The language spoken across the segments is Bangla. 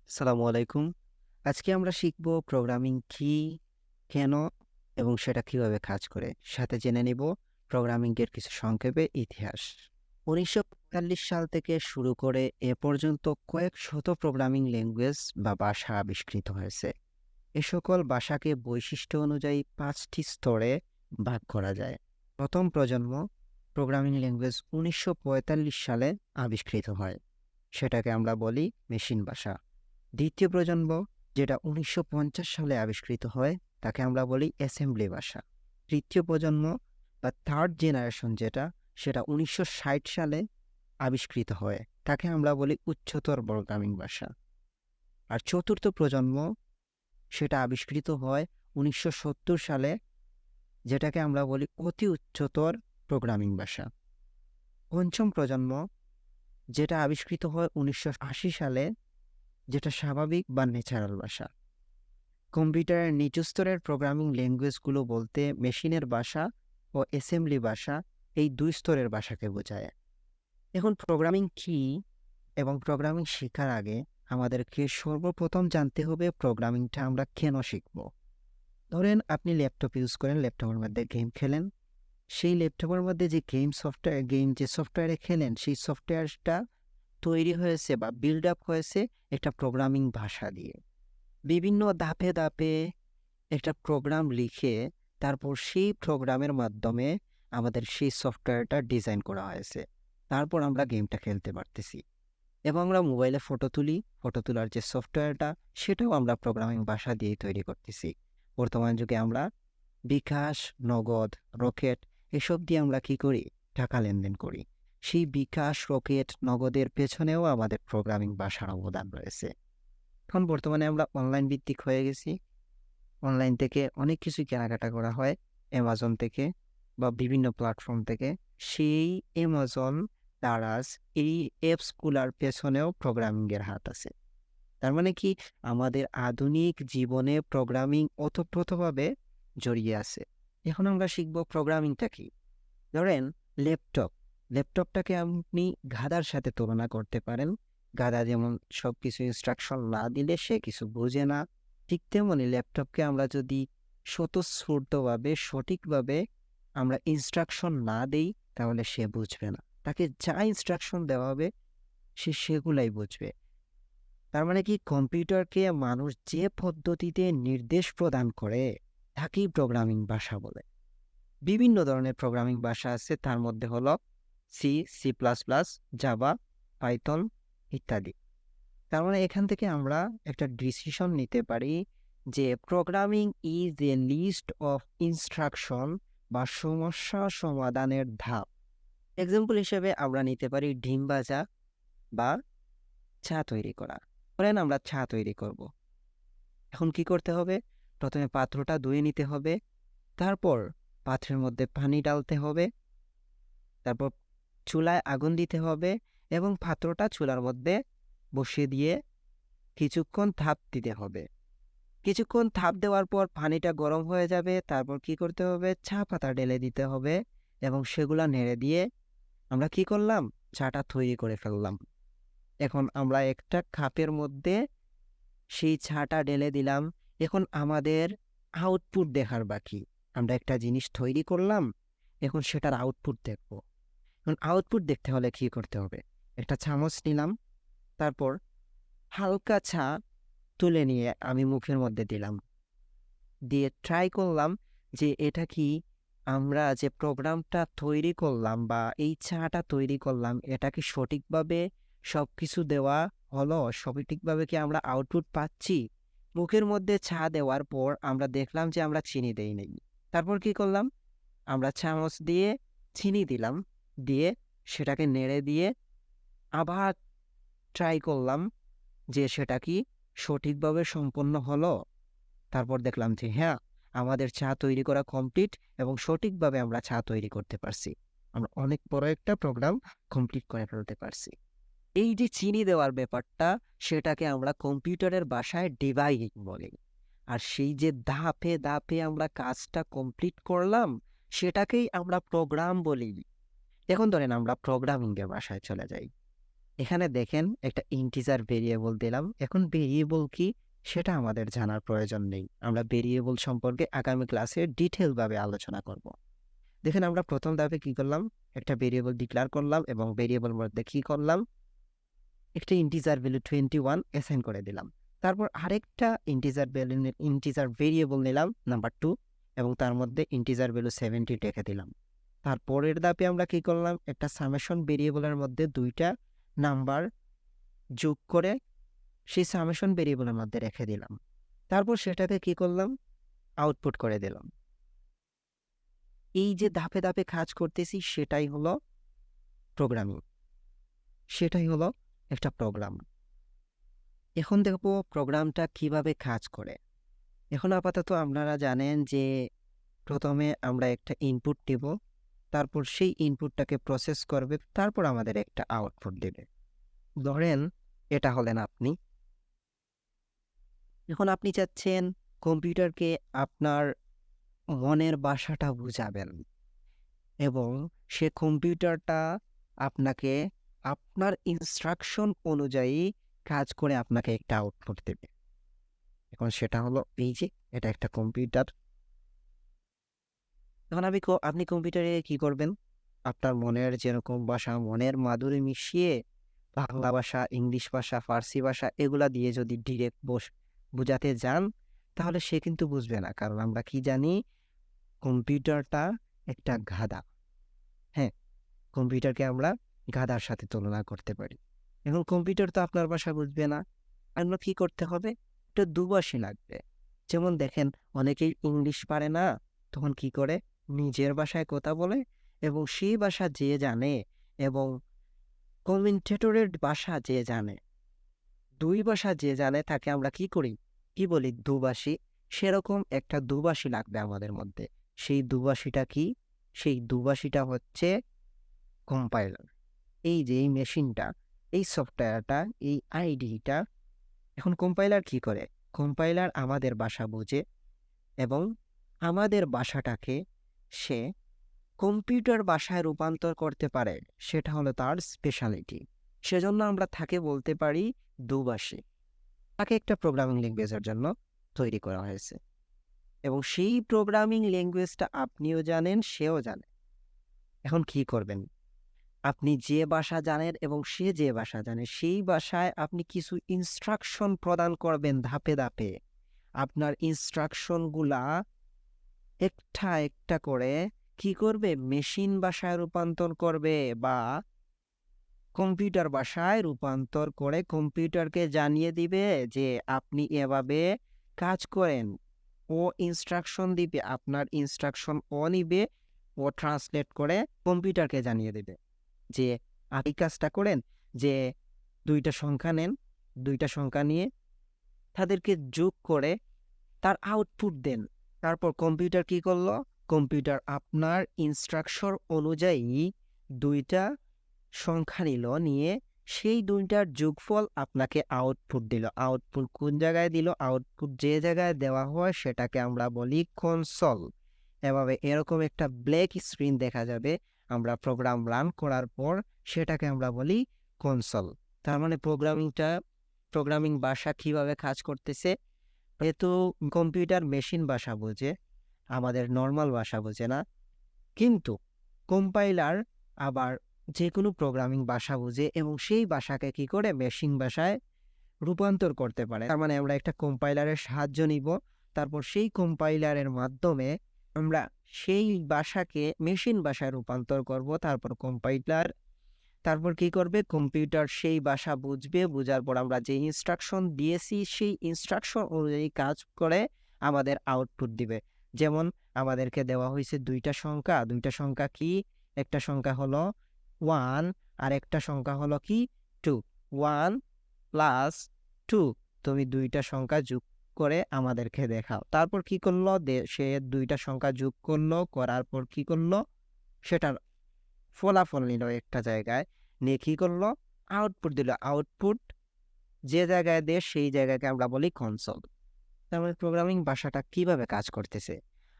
আসসালামু আলাইকুম। আজকে আমরা শিখব প্রোগ্রামিং কি, কেন এবং সেটা কিভাবে কাজ করে। সাথে জেনে নিব প্রোগ্রামিং এর কিছু সংক্ষেপে ইতিহাস। ১৯৪৫ সাল থেকে শুরু করে এ পর্যন্ত কয়েক শত প্রোগ্রামিং ল্যাঙ্গুয়েজ বা ভাষা আবিষ্কৃত হয়েছে। এ সকল ভাষাকে বৈশিষ্ট্য অনুযায়ী ৫টি স্তরে ভাগ করা যায়। প্রথম প্রজন্ম প্রোগ্রামিং ল্যাঙ্গুয়েজ ১৯৪৫ সালে আবিষ্কৃত হয়। সেটাকে আমরা বলি মেশিন ভাষা। দ্বিতীয় প্রজন্ম যেটা ১৯৫০ সালে আবিষ্কৃত হয় তাকে আমরা বলি অ্যাসেম্বলি ভাষা। তৃতীয় প্রজন্ম বা থার্ড জেনারেশন যেটা সেটা ১৯৬০ সালে আবিষ্কৃত হয় তাকে আমরা বলি উচ্চতর প্রোগ্রামিং ভাষা। আর চতুর্থ প্রজন্ম সেটা আবিষ্কৃত হয় ১৯৭০ সালে, যেটাকে আমরা বলি অতি উচ্চতর প্রোগ্রামিং ভাষা। পঞ্চম প্রজন্ম যেটা আবিষ্কৃত হয় ১৯৮০ সালে, যেটা স্বাভাবিক বা ন্যাচারাল ভাষা। কম্পিউটারের নিচু স্তরের প্রোগ্রামিং ল্যাঙ্গুয়েজগুলো বলতে মেশিনের ভাষা ও অ্যাসেম্বলি ভাষা এই দুই স্তরের ভাষাকে বোঝায়। এখন প্রোগ্রামিং কি এবং প্রোগ্রামিং শেখার আগে আমাদেরকে সর্বপ্রথম জানতে হবে প্রোগ্রামিংটা আমরা কেন শিখব। ধরেন আপনি ল্যাপটপ ইউজ করেন, ল্যাপটপের মধ্যে গেম খেলেন। সেই ল্যাপটপের মধ্যে যে গেম যে সফটওয়্যারে খেলেন সেই সফটওয়্যারটা তৈরি হয়েছে বা বিল্ড আপ হয়েছে একটা প্রোগ্রামিং ভাষা দিয়ে। বিভিন্ন ধাপে ধাপে একটা প্রোগ্রাম লিখে তারপর সেই প্রোগ্রামের মাধ্যমে আমাদের সেই সফটওয়্যারটা ডিজাইন করা হয়েছে। তারপর আমরা গেমটা খেলতে পারতেছি। এবং আমরা মোবাইলে ফটো তুলি, ফটো তোলার যে সফটওয়্যারটা সেটাও আমরা প্রোগ্রামিং ভাষা দিয়েই তৈরি করতেছি। বর্তমান যুগে আমরা বিকাশ, নগদ, রকেট এসব দিয়ে আমরা কি করি? টাকা লেনদেন করি। সেই বিকাশ, রকেট, নগদের পেছনেও আমাদের প্রোগ্রামিং ভাষার অবদান রয়েছে। এখন বর্তমানে আমরা অনলাইন ভিত্তিক হয়ে গেছি। অনলাইন থেকে অনেক কিছুই কেনাকাটা করা হয় অ্যামাজন থেকে বা বিভিন্ন প্ল্যাটফর্ম থেকে। সেই অ্যামাজন, দারাজ এই অ্যাপসগুলার পেছনেও প্রোগ্রামিংয়ের হাত আছে। তার মানে কি আমাদের আধুনিক জীবনে প্রোগ্রামিং ওতপ্রোতভাবে জড়িয়ে আছে। এখন আমরা শিখব প্রোগ্রামিংটা কি। ধরেন ল্যাপটপ, ল্যাপটপটাকে আপনি গাধার সাথে তুলনা করতে পারেন। গাধা যেমন সবকিছু ইনস্ট্রাকশন না দিলে সে কিছু বোঝে না, ঠিক তেমনি ল্যাপটপকে আমরা যদি স্বতঃস্ফূর্তভাবে সঠিকভাবে আমরা ইনস্ট্রাকশন না দেই তাহলে সে বুঝবে না। তাকে যা ইনস্ট্রাকশন দেওয়া হবে সে সেগুলাই বুঝবে। তার মানে কি কম্পিউটারকে মানুষ যে পদ্ধতিতে নির্দেশ প্রদান করে তাকেই প্রোগ্রামিং ভাষা বলে। বিভিন্ন ধরনের প্রোগ্রামিং ভাষা আছে, তার মধ্যে হলো C, C plus plus, Java, Python ইত্যাদি। তার মানে এখান থেকে আমরা একটা ডিসিশন নিতে পারি যে programming is a list of instruction বা সমস্যা সমাধানের ধাপ। এক্সাম্পল হিসেবে আমরা নিতে পারি ডিম ভাজা বা চা তৈরি করা। ধরেন আমরা চা তৈরি করব। এখন কি করতে হবে? প্রথমে পাত্রটা ধুয়ে নিতে হবে, তারপর পাত্রের মধ্যে পানি ডালতে হবে, তারপর চুলায় আগুন দিতে হবে এবং পাত্রটা চুলার মধ্যে বসিয়ে দিয়ে কিছুক্ষণ তাপ দিতে হবে। কিছুক্ষণ তাপ দেওয়ার পর পানিটা গরম হয়ে যাবে, তারপর কি করতে হবে? চা পাতা ঢেলে দিতে হবে এবং সেগুলা নেড়ে দিয়ে আমরা কি করলাম? চাটা তৈরি করে ফেললাম। এখন আমরা একটা কাপের মধ্যে সেই চাটা ঢেলে দিলাম। এখন আমাদের আউটপুট দেখার বাকি। আমরা একটা জিনিস তৈরি করলাম, এখন সেটার আউটপুট দেখব। এখন আউটপুট দেখতে হলে কি করতে হবে? একটা চামচ নিলাম, তারপর হালকা চা তুলে নিয়ে আমি মুখের মধ্যে দিলাম। দিয়ে ট্রাই করলাম যে এটা কি আমরা যে প্রোগ্রামটা তৈরি করলাম বা এই চাটা তৈরি করলাম এটা কি সঠিকভাবে সবকিছু দেওয়া হলো? সঠিকভাবে কি আমরা আউটপুট পাচ্ছি? মুখের মধ্যে চা দেওয়ার পর আমরা দেখলাম যে আমরা চিনি দেই নাই। তারপর কি করলাম? আমরা চামচ দিয়ে চিনি দিলাম, দিয়ে সেটাকে নেড়ে দিয়ে আবার ট্রাই করলাম যে সেটা কি সঠিকভাবে সম্পন্ন হলো। তারপর দেখলাম যে হ্যাঁ, আমাদের চা তৈরি করা কমপ্লিট এবং সঠিকভাবে আমরা চা তৈরি করতে পারছি। আমরা অনেক বড় একটা প্রোগ্রাম কমপ্লিট করে ফেলতে পারছি। এই যে চিনি দেওয়ার ব্যাপারটা সেটাকে আমরা কম্পিউটারের ভাষায় ডিবাগিং বলি। আর সেই যে ধাপে ধাপে আমরা কাজটা কমপ্লিট করলাম সেটাকেই আমরা প্রোগ্রাম বলি। এখন ধরেন আমরা প্রোগ্রামিং এর ভাষায় চলে যাই। এখানে দেখেন একটা ইন্টিজার ভেরিয়েবল দিলাম। এখন ভেরিয়েবল কি সেটা আমাদের জানার প্রয়োজন নেই। আমরা ভেরিয়েবল সম্পর্কে আগামী ক্লাসে ডিটেইলভাবে আলোচনা করব। দেখেন আমরা প্রথম ধাপে কি করলাম, একটা ভেরিয়েবল ডিক্লেয়ার করলাম এবং ভেরিয়েবল মধ্যে কি করলাম, একটা ইন্টিজার ভ্যালু 21 অ্যাসাইন করে দিলাম। তারপর আরেকটা ইন্টিজার ভেরিয়েবল নিলাম নাম্বার 2 এবং তার মধ্যে ইন্টিজার ভ্যালু 70 রেখে দিলাম। তারপরের ধাপে আমরা কি করলাম, একটা সামেশন ভেরিয়েবলের মধ্যে দুইটা নাম্বার যোগ করে সেই সামেশন ভেরিয়েবলের মধ্যে রেখে দিলাম। তারপর সেটাকে কি করলাম, আউটপুট করে দিলাম। এই যে ধাপে ধাপে কাজ করতেছি সেটাই হলো প্রোগ্রামিং, সেটাই হলো একটা প্রোগ্রাম। এখন দেখবো প্রোগ্রামটা কিভাবে কাজ করে। এখন আপাতত আপনারা জানেন যে প্রথমে আমরা একটা ইনপুট দিব, তারপর সেই ইনপুটটাকে প্রসেস করবে, তারপর আমাদের একটা আউটপুট দেবে। ধরেন এটা হলেন আপনি। এখন আপনি চাচ্ছেন কম্পিউটারকে আপনার মনের ভাষাটা বুঝাবেন এবং সে কম্পিউটারটা আপনাকে আপনার ইনস্ট্রাকশন অনুযায়ী কাজ করে আপনাকে একটা আউটপুট দেবে। এখন সেটা হলো এই যে এটা একটা কম্পিউটার। এখন আপনি কম্পিউটারে কি করবেন, আপনার মনের যেরকম ভাষা, মনের মাধুরী মিশিয়ে বাংলা ভাষা, ইংলিশ ভাষা, ফার্সি ভাষা এগুলা দিয়ে যদি ডিরেক্ট বুঝাতে যান তাহলে সে কিন্তু বুঝবে না। কারণ আমরা কি জানি, কম্পিউটারটা একটা গাধা। হ্যাঁ, কম্পিউটারকে আমরা গাধার সাথে তুলনা করতে পারি। এখন কম্পিউটার তো আপনার ভাষা বুঝবে না, আমরা কি করতে হবে, একটা দুভাষী লাগবে। যেমন দেখেন অনেকেই ইংলিশ পারে না, তখন কি করে নিজের ভাষায় কথা বলে এবং সেই ভাষা যে জানে এবং কমেন্টেটরের ভাষা যে জানে, দুই ভাষা যে জানে তাকে আমরা কি করি, কি বলি, দুভাষী। সেরকম একটা দুভাষী লাগবে আমাদের মধ্যে। সেই দুভাষীটা কি, সেই দুভাষীটা হচ্ছে কম্পাইলার। এই যে এই মেশিনটা, এই সফটওয়্যারটা, এই আইডিটা, এখন কম্পাইলার কি করে, কম্পাইলার আমাদের ভাষা বোঝে এবং আমাদের ভাষাটাকে সে কম্পিউটার ভাষায় রূপান্তর করতে পারে, সেটা হলো তার স্পেশালিটি। সেজন্য আমরা তাকে বলতে পারি দুভাষী। তাকে একটা প্রোগ্রামিং ল্যাঙ্গুয়েজের জন্য তৈরি করা হয়েছে এবং সেই প্রোগ্রামিং ল্যাঙ্গুয়েজটা আপনিও জানেন, সেও জানে। এখন কি করবেন, আপনি যে ভাষা জানেন এবং সে যে ভাষা জানে সেই ভাষায় আপনি কিছু ইনস্ট্রাকশন প্রদান করবেন ধাপে ধাপে। আপনার ইনস্ট্রাকশনগুলা একটা একটা করে কি করবে, মেশিন ভাষায় রূপান্তর করবে বা কম্পিউটার ভাষায় রূপান্তর করে কম্পিউটারকে জানিয়ে দিবে যে আপনি এভাবে কাজ করেন। ও ইনস্ট্রাকশন দিবে, আপনার ইনস্ট্রাকশন ও নিবে, ও ট্রান্সলেট করে কম্পিউটারকে জানিয়ে দেবে যে আপনি কাজটা করেন, যে দুইটা সংখ্যা নেন, দুইটা সংখ্যা নিয়ে তাদেরকে যোগ করে তার আউটপুট দেন। তারপর কম্পিউটার কি করলো, কম্পিউটার আপনার ইনস্ট্রাকশন অনুযায়ী দুইটা সংখ্যা নিল, নিয়ে সেই দুইটার যোগফল আপনাকে আউটপুট দিল। আউটপুট কোন জায়গায় দিল, আউটপুট যে জায়গায় দেওয়া হয় সেটাকে আমরা বলি কনসোল। এভাবে এরকম একটা ব্ল্যাক স্ক্রিন দেখা যাবে আমরা প্রোগ্রাম রান করার পর, সেটাকে আমরা বলি কনসোল। তার মানে প্রোগ্রামিং ভাষা কিভাবে কাজ করতেছে, যেহেতু কম্পিউটার মেশিন ভাষা বোঝে, আমাদের নর্মাল ভাষা বোঝে না, কিন্তু কম্পাইলার আবার যে কোনো প্রোগ্রামিং ভাষা বোঝে এবং সেই ভাষাকে কি করে মেশিন ভাষায় রূপান্তর করতে পারে। তার মানে আমরা একটা কম্পাইলারের সাহায্য নিব, তারপর সেই কম্পাইলারের মাধ্যমে আমরা সেই ভাষাকে মেশিন ভাষায় রূপান্তর করব। তারপর কি করবে, কম্পিউটার সেই ভাষা বুঝবে, বোঝার পর আমরা যে ইনস্ট্রাকশন দিয়েছি সেই ইনস্ট্রাকশন অনুযায়ী কাজ করে আমাদের আউটপুট দিবে। যেমন আমাদেরকে দেওয়া হয়েছে দুইটা সংখ্যা কি, একটা সংখ্যা হলো 1 আর একটা সংখ্যা হলো কি 2। 1 প্লাস 2, তুমি দুইটা সংখ্যা যোগ করে আমাদেরকে দেখাও। তারপর কি করলো, সে দুইটা সংখ্যা যোগ করলো, করার পর কি করলো, সেটার ফলাফল নিল একটা জায়গায়, নিয়ে কি করলো, আউটপুট দিল। আউটপুট যে জায়গায় দেয় সেই জায়গাকে আমরা বলি কনসোল। তার মানে প্রোগ্রামিং ভাষাটা কিভাবে কাজ করতেছে,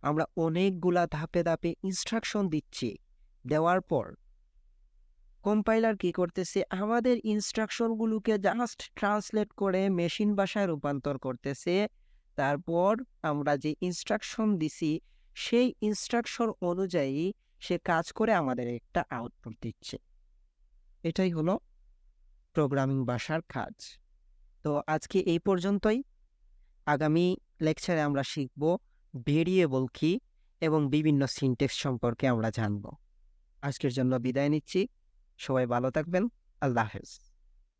আমরা অনেকগুলা ধাপে ধাপে ইনস্ট্রাকশন দিচ্ছি, দেওয়ার পর কম্পাইলার কি করতেছে, আমাদের ইনস্ট্রাকশনগুলোকে জাস্ট ট্রান্সলেট করে মেশিন ভাষায় রূপান্তর করতেছে। তারপর আমরা যে ইনস্ট্রাকশন দিছি সেই ইনস্ট্রাকশন অনুযায়ী সে কাজ করে আমাদের একটা আউটপুট দিচ্ছে। এটাই হলো প্রোগ্রামিং ভাষার কাজ। তো আজকে এই পর্যন্তই। আগামী লেকচারে আমরা শিখব ভেরিয়েবল কি এবং বিভিন্ন সিনট্যাক্স সম্পর্কে আমরা জানব। আজকের জন্য বিদায় নিচ্ছি। সবাই ভালো থাকবেন। আল্লাহ হাফেজ।